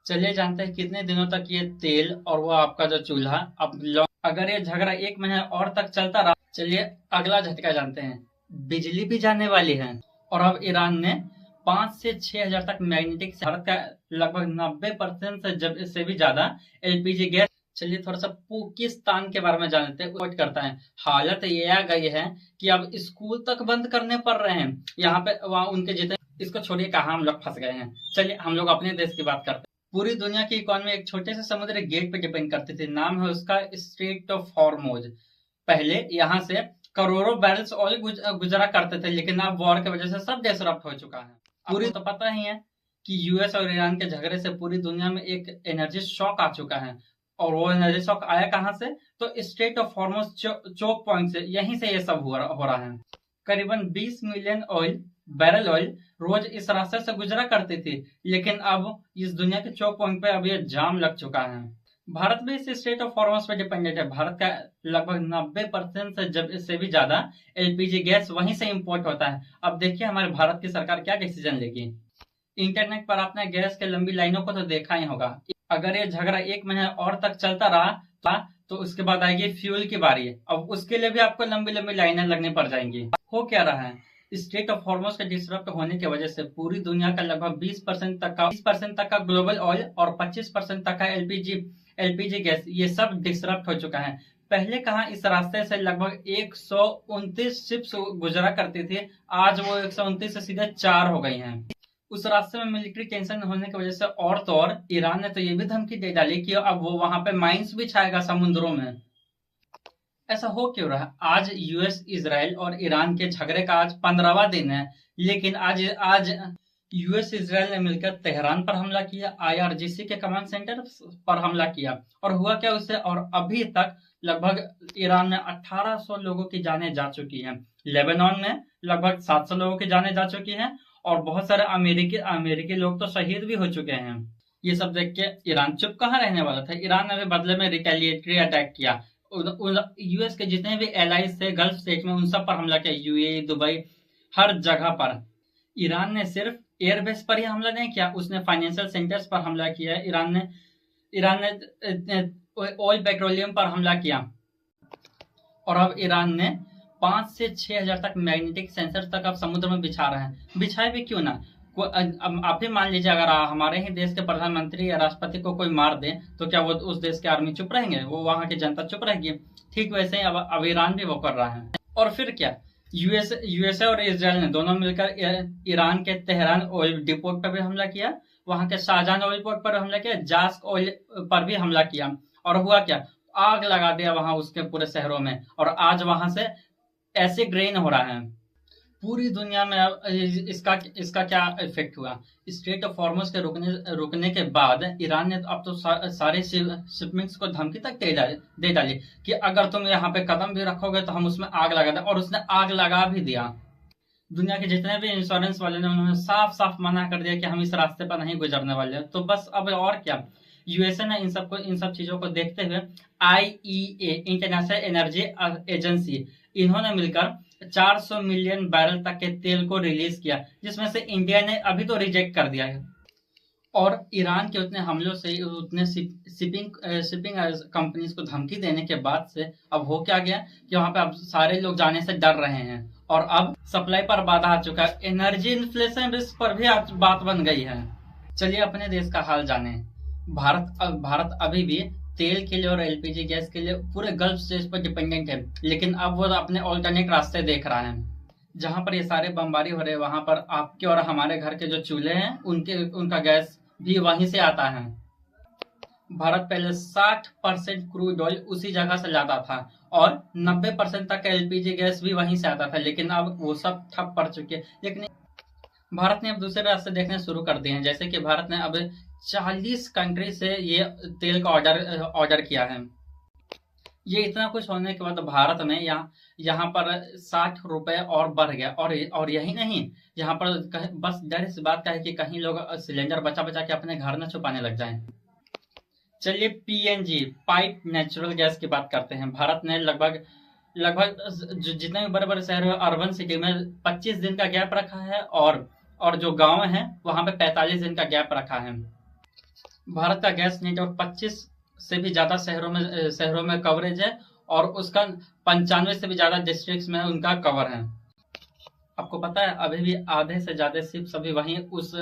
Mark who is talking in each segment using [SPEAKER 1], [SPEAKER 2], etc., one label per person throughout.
[SPEAKER 1] चलिए जानते हैं कितने दिनों तक ये तेल और वो आपका जो चूल्हा अगर ये झगड़ा 1 महीना और तक चलता रहा। चलिए अगला झटका जानते हैं। बिजली भी जाने वाली है और अब ईरान ने 5 से 6 हजार तक मैग्नेटिक भारत का लगभग 90% से भी ज्यादा एलपीजी गैस। चलिए थोड़ा सा पाकिस्तान के बारे में जानते हैं। रिपोर्ट करता है हालत ये आ गई है कि अब स्कूल तक बंद करने पड़ रहे हैं। यहाँ पे वहाँ उनके जितने, इसको छोड़िए कहाँ हम लोग फंस गए हैं। चलिए हम लोग अपने देश की बात करते हैं। पूरी दुनिया की इकोनॉमी एक छोटे से समुद्री गेट पे डिपेंड करती थी। नाम है उसका स्ट्रेट ऑफ हॉर्मोज। पहले यहाँ से करोड़ों बैरल्स ऑयल गुजरा करते थे, लेकिन अब वॉर की वजह से सब डिसरप्ट हो चुका है। पूरी तो पता ही है कि यूएस और ईरान के झगड़े से पूरी दुनिया में एक एनर्जी शॉक आ चुका है। और वो एनर्जी शॉक आया कहां से? तो strait of Hormuz choke point से। यहीं से ये सब हो रहा है। करीबन 20 मिलियन बैरल ऑयल रोज इस रास्ते से गुजरा करती थी, लेकिन अब इस दुनिया के चौक पॉइंट पे अब ये जाम लग चुका है। भारत भी इस स्टेट ऑफ हॉर्मोज पे डिपेंडेंट है। भारत का लगभग 90% से भी ज्यादा एलपीजी गैस वहीं से इंपोर्ट होता है। अब देखिए हमारे भारत की सरकार क्या डिसीजन लेगी। इंटरनेट पर आपने गैस के लंबी लाइनों को तो देखा ही होगा। अगर ये झगड़ा 1 महीना और तक चलता रहा तो उसके बाद आएगी फ्यूल की बारी। अब उसके लिए भी आपको लंबी लंबी लाइनें लगनी पड़ जाएंगी। हो क्या रहा है, स्टेट ऑफ हॉर्मोज के डिसरप्ट होने की वजह से पूरी दुनिया का लगभग 20% तक का ग्लोबल ऑयल और 25% तक का एलपीजी गैस ये सब डिसरप्ट हो चुका है। पहले कहाँ इस रास्ते से लगभग 129 शिप्स गुजरा करती थी, आज वो 129 से सीधे 4 हो गई हैं। उस रास्ते में मिलिट्री टेंशन होने की वजह से और तो और ईरान ने तो ये भी धमकी दे डाली कि अब वो वहां पे माइंस भी छाएगा समुद्रों में। ऐसा हो क्यों रहा? आज यूएस, इजराइल और ईरान के झगड़े का आज 15वां दिन है, लेकिन आज आज यूएस इजराइल ने मिलकर तेहरान पर हमला किया, आईआरजीसी के कमांड सेंटर पर हमला किया। और हुआ क्या उससे? और अभी तक लगभग ईरान में 1800 लोगों की जानें जा चुकी हैं। लेबनान में लगभग 700 लोगों की जानें जा चुकी हैं और बहुत सारे अमेरिकी लोग तो शहीद भी हो चुके हैं। ये सब देख के ईरान चुप कहाँ रहने वाला था। ईरान ने भी बदले में रिटेलिएटरी अटैक किया। यूएस के जितने भी एलाइज थे गल्फ स्टेट में, उन सब पर हमला किया। यूएई, दुबई, हर जगह पर। ईरान ने सिर्फ एयरबेस पर ही हमला नहीं किया, उसने फाइनेंशियल सेंटर्स पर हमला किया। ईरान ने ऑयल पेट्रोलियम पर हमला किया। और अब ईरान ने 5 से 6 हजार तक मैग्नेटिक सेंसर तक अब समुद्र में बिछा रहे हैं। बिछाए भी क्यों ना? अब आप ही मान लीजिए अगर हमारे ही देश के प्रधानमंत्री या राष्ट्रपति को कोई मार दे तो क्या वो उस देश की आर्मी चुप रहेंगे? वो वहां की जनता चुप रहेगी? ठीक वैसे ही अब ईरान भी वो कर रहा है। और फिर क्या, यूएसए और इसराइल ने दोनों मिलकर ईरान के तेहरान ऑयल डिपोट पर भी हमला किया, वहां के शाहजहां ऑयल पोर्ट पर हमला किया, जास्क ऑयल पर भी हमला किया। और हुआ क्या, आग लगा दिया वहां उसके पूरे शहरों में। और आज वहां से ऐसे ड्रेन हो रहा है। पूरी दुनिया में अब इसका क्या इफेक्ट हुआ? स्ट्रेट ऑफ हॉर्मोज के रुकने के बाद ईरान ने अब तो सारे शिपमेंट्स को धमकी तक दे डाली कि अगर तुम यहाँ पे कदम भी रखोगे तो हम उसमें आग लगा दें। और उसने आग लगा भी दिया। दुनिया के जितने भी इंश्योरेंस वाले ने उन्होंने साफ साफ मना कर दिया कि हम इस रास्ते पर नहीं गुजरने वाले। तो बस अब और क्या, यूएसए ने इन सब चीजों को देखते हुए आईईए, इंटरनेशनल एनर्जी एजेंसी, इन्होंने मिलकर 400 मिलियन बैरल तक के तेल को रिलीज किया, जिसमें से इंडिया ने अभी तो रिजेक्ट कर दिया है। और ईरान के उतने हमलों से, उतने शिपिंग कंपनीज को धमकी देने के बाद से अब हो क्या गया कि वहां पे अब सारे लोग जाने से डर रहे हैं। और अब सप्लाई पर बाधा आ चुका है। एनर्जी इन्फ्लेशन रिस्क पर भी आज बात बन गई है। चलिए अपने देश का हाल जाने। भारत अभी भी तेल के लिए और एलपीजी गैस के लिए पूरे गल्फ स्टेट्स पर डिपेंडेंट है, लेकिन अब वो अपने ऑल्टरनेट रास्ते देख रहा है। जहां पर ये सारे बमबारी हो रहे हैं वहां पर आपके और हमारे घर के जो चूल्हे हैं उनका गैस भी वहीं से आता है। भारत पहले 60% क्रूड ऑयल उसी जगह से लाता था और 90% तक एलपीजी गैस भी वहीं से आता था, लेकिन अब वो सब ठप पड़ चुके हैं। लेकिन भारत ने अब दूसरे रास्ते देखने शुरू कर दिए हैं। जैसे कि भारत ने अब 40 कंट्री से ये तेल का ऑर्डर किया है। ये इतना कुछ होने के बाद भारत में यहाँ पर 60 रुपए और बढ़ गया। और यही नहीं, यहाँ पर बस डर इस बात का है कि कहीं लोग सिलेंडर बचा बचा के अपने घर न छुपाने लग जाएं। चलिए पीएनजी, पाइप नेचुरल गैस की बात करते हैं। भारत ने लगभग जितने भी बड़े बड़े शहर है, अर्बन सिटी में 25 दिन का गैप रखा है और जो गांव है वहां पे 45 दिन का गैप रखा है। भारत का गैस नेटवर्क 25 से भी ज्यादा शहरों में कवरेज है, और उसका 95 से भी ज्यादा डिस्ट्रिक्ट्स में उनका कवर है। आपको पता है अभी भी आधे से ज्यादा शिप्स अभी वहीं उस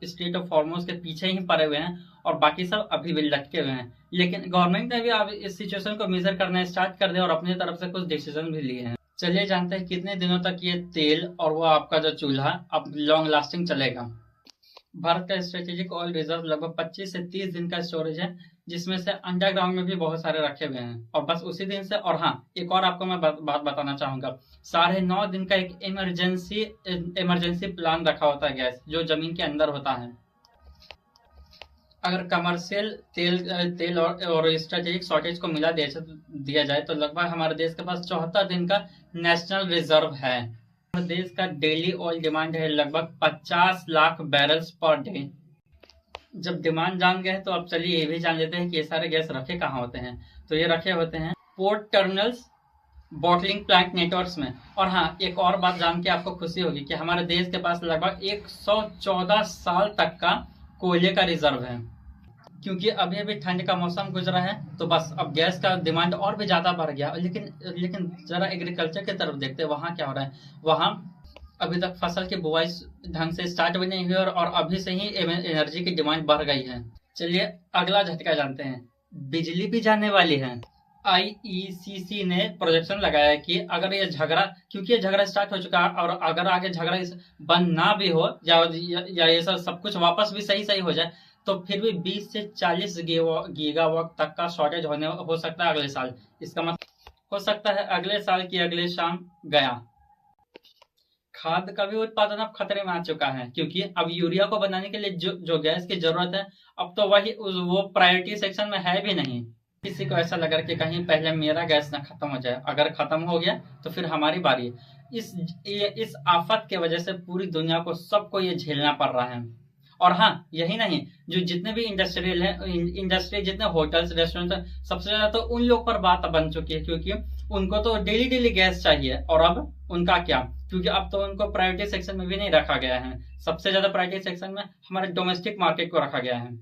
[SPEAKER 1] स्टेट ऑफ हॉर्मोज के पीछे ही पड़े हुए हैं, और बाकी सब अभी भी लटके हुए हैं। लेकिन गवर्नमेंट ने भी अब इस सिचुएशन को मेजर करना स्टार्ट कर दिया और अपनी तरफ से कुछ डिसीजन भी लिए हैं। चलिए जानते हैं कितने दिनों तक ये तेल और वो आपका जो चूल्हा अब लॉन्ग लास्टिंग चलेगा। भारत का स्ट्रेटेजिक ऑयल रिजर्व लगभग 25 से 30 दिन का स्टोरेज है, जिसमें से अंडरग्राउंड में भी बहुत सारे रखे हुए हैं, और बस उसी दिन से। और हाँ, एक और आपको मैं बात बताना चाहूंगा, 9.5 दिन का एक इमरजेंसी प्लान रखा होता है गैस, जो जमीन के अंदर होता है। अगर कमर्शियल तेल और स्ट्रेटेजिक शॉर्टेज को मिला दिया जाए तो लगभग हमारे देश के पास 74 दिन का नेशनल रिजर्व है। हमारे देश का डेली ऑयल डिमांड है लगभग 50 लाख बैरल्स पर डे। जब डिमांड जान गए तो अब चलिए ये भी जान लेते हैं कि ये सारे गैस रखे कहाँ होते हैं। तो ये रखे होते हैं port terminals, bottling plant networks में। और हाँ, एक और बात जान के आपको खुशी होगी कि हमारे देश के पास लगभग 114 साल तक का कोयले का रिजर्व है। क्योंकि अभी अभी ठंड का मौसम गुजरा है तो बस अब गैस का डिमांड और भी ज्यादा बढ़ गया। लेकिन जरा एग्रीकल्चर की तरफ देखते हैं, वहाँ क्या हो रहा है। वहाँ अभी तक फसल की बुआई ढंग से स्टार्ट भी नहीं हुई, और अभी से ही एनर्जी की डिमांड बढ़ गई है। चलिए अगला झटका जानते हैं, बिजली भी जाने वाली है। आईईसीसी ने प्रोजेक्शन लगाया कि अगर क्योंकि ये झगड़ा स्टार्ट हो चुका है, और अगर आगे झगड़ा बंद ना भी हो या ये सब कुछ वापस भी सही हो जाए, तो फिर भी 20 से 40 गीगावाट तक का शॉर्टेज हो सकता है अगले साल। इसका मतलब हो सकता है अगले साल की अगले शाम गया। खाद का भी उत्पादन अब खतरे में आ चुका है, क्योंकि अब यूरिया को बनाने के लिए जो गैस की जरूरत है, अब तो वो प्रायोरिटी सेक्शन में है भी नहीं। किसी को ऐसा लगा कि कहीं पहले मेरा गैस ना खत्म हो जाए, अगर खत्म हो गया तो फिर हमारी बारी है। इस आफत के वजह से पूरी दुनिया को सबको ये झेलना पड़ रहा है। और हाँ, यही नहीं, जो जितने भी इंडस्ट्री, जितने होटल्स, रेस्टोरेंट, सबसे ज्यादा तो उन लोग पर बात बन चुकी है, क्योंकि उनको तो डेली गैस चाहिए। और अब उनका क्या, क्योंकि अब तो उनको प्रायोरिटी सेक्शन में भी नहीं रखा गया है। सबसे ज्यादा प्रायोरिटी सेक्शन में हमारे डोमेस्टिक मार्केट को रखा गया है।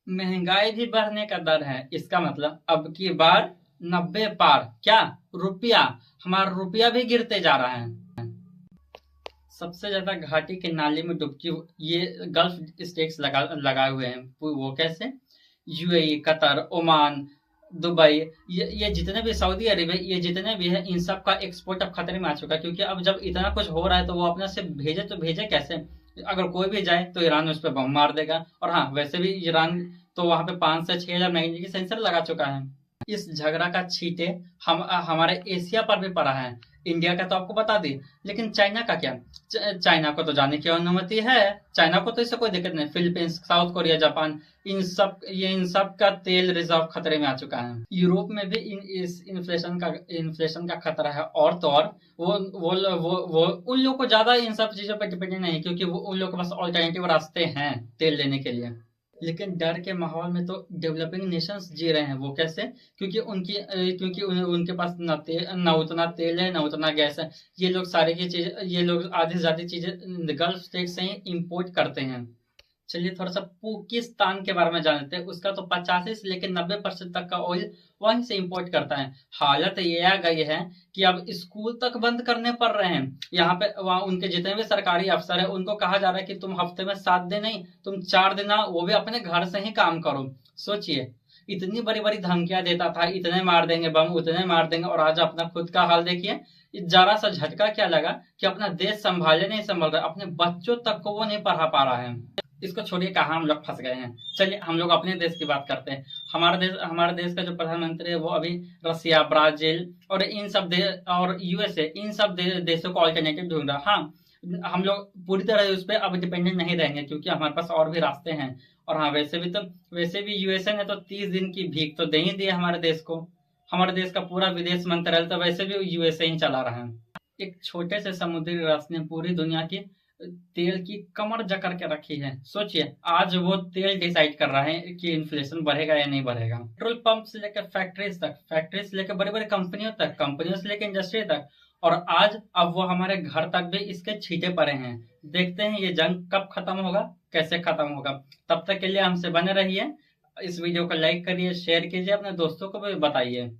[SPEAKER 1] महंगाई भी बढ़ने का दर है। इसका मतलब अब की बार 90 पार, क्या रुपया, हमारा रुपया भी गिरते जा रहा है। सबसे ज्यादा घाटी के नाले में डुबकी ये गल्फ स्टेट्स लगाए हुए हैं। वो कैसे, यूएई, कतर, ओमान, दुबई, ये जितने भी, सऊदी अरेबिया, ये जितने भी है, इन सब का एक्सपोर्ट अब खतरे में आ चुका है। क्योंकि अब जब इतना कुछ हो रहा है तो वो अपने से भेजे कैसे। अगर कोई भी जाए तो ईरान उस पर बम मार देगा। और हाँ, वैसे भी ईरान तो वहां पे 5 से 6 हजार मैग्नीट्यूड की सेंसर लगा चुका है। इस झगड़ा का छींटे हमारे एशिया पर भी पड़ा है। इंडिया का तो आपको बता दी, लेकिन चाइना का क्या। चाइना को तो जाने की अनुमति है, चाइना को तो इससे कोई दिक्कत नहीं। फिलीपींस, साउथ कोरिया, जापान, इन सब का तेल रिजर्व खतरे में आ चुका है। यूरोप में भी इस इन्फ्लेशन का खतरा है। और तो और वो उन लोग को ज्यादा इन सब चीजों पर डिपेंडेंट नहीं है, क्योंकि वो उन लोग के पास ऑल्टरनेटिव रास्ते हैं तेल लेने के लिए। लेकिन डर के माहौल में तो डेवलपिंग नेशंस जी रहे हैं। वो कैसे, क्योंकि उनके पास न उतना तेल है, न उतना गैस है। ये लोग आधी से ज्यादा चीजें गल्फ स्टेट से ही इंपोर्ट करते हैं। चलिए थोड़ा सा पाकिस्तान के बारे में जानते हैं। उसका तो 85 से लेकर 90% तक का ऑयल वहीं से इंपोर्ट करता है। हालत ये आ गई है कि अब स्कूल तक बंद करने पड़ रहे हैं। यहाँ पे वहाँ उनके जितने भी सरकारी अफसर है, उनको कहा जा रहा है कि तुम हफ्ते में 7 दिन नहीं, तुम 4 दिन आओ, वो भी अपने घर से ही काम करो। सोचिए, इतनी बड़ी बड़ी धमकियां देता था, इतने मार देंगे बम, उतने मार देंगे, और आज अपना खुद का हाल देखिए। जरा सा झटका क्या लगा कि अपना देश नहीं संभाल रहा, अपने बच्चों तक को वो नहीं पढ़ा पा रहा है। इसको छोड़िए कहाँ हम लोग फंस गए हैं। चलिए हम लोग अपने देश की बात करते हैं। हमारे देश का जो प्रधानमंत्री है वो अभी रसिया, ब्राजील और और यूएसए, इन सब देशों को ऑल्टरनेटिव ढूंढ रहा। हाँ, हम लोग पूरी तरह उस पर अब डिपेंडेंट नहीं रहेंगे, क्योंकि हमारे पास और भी रास्ते हैं। और हाँ, वैसे भी यूएसए ने तो 30 दिन की भीख तो दे ही दी हमारे देश को। हमारे देश का पूरा विदेश मंत्रालय तो वैसे भी यूएसए ही चला रहा है। एक छोटे से समुद्री रास्ते ने पूरी दुनिया की तेल की कमर जकड़ के रखी है। सोचिए, आज वो तेल डिसाइड कर रहा है कि इन्फ्लेशन बढ़ेगा या नहीं बढ़ेगा। पेट्रोल पंप से लेकर फैक्ट्री से लेकर बड़ी बड़ी कंपनियों से लेकर इंडस्ट्री तक, और आज अब वो हमारे घर तक भी इसके छींटे पड़े हैं। देखते हैं ये जंग कब खत्म होगा। कैसे खत्म होगा। तब तक के लिए हमसे बने रहिए। इस वीडियो को लाइक करिए, शेयर कीजिए, अपने दोस्तों को भी बताइए।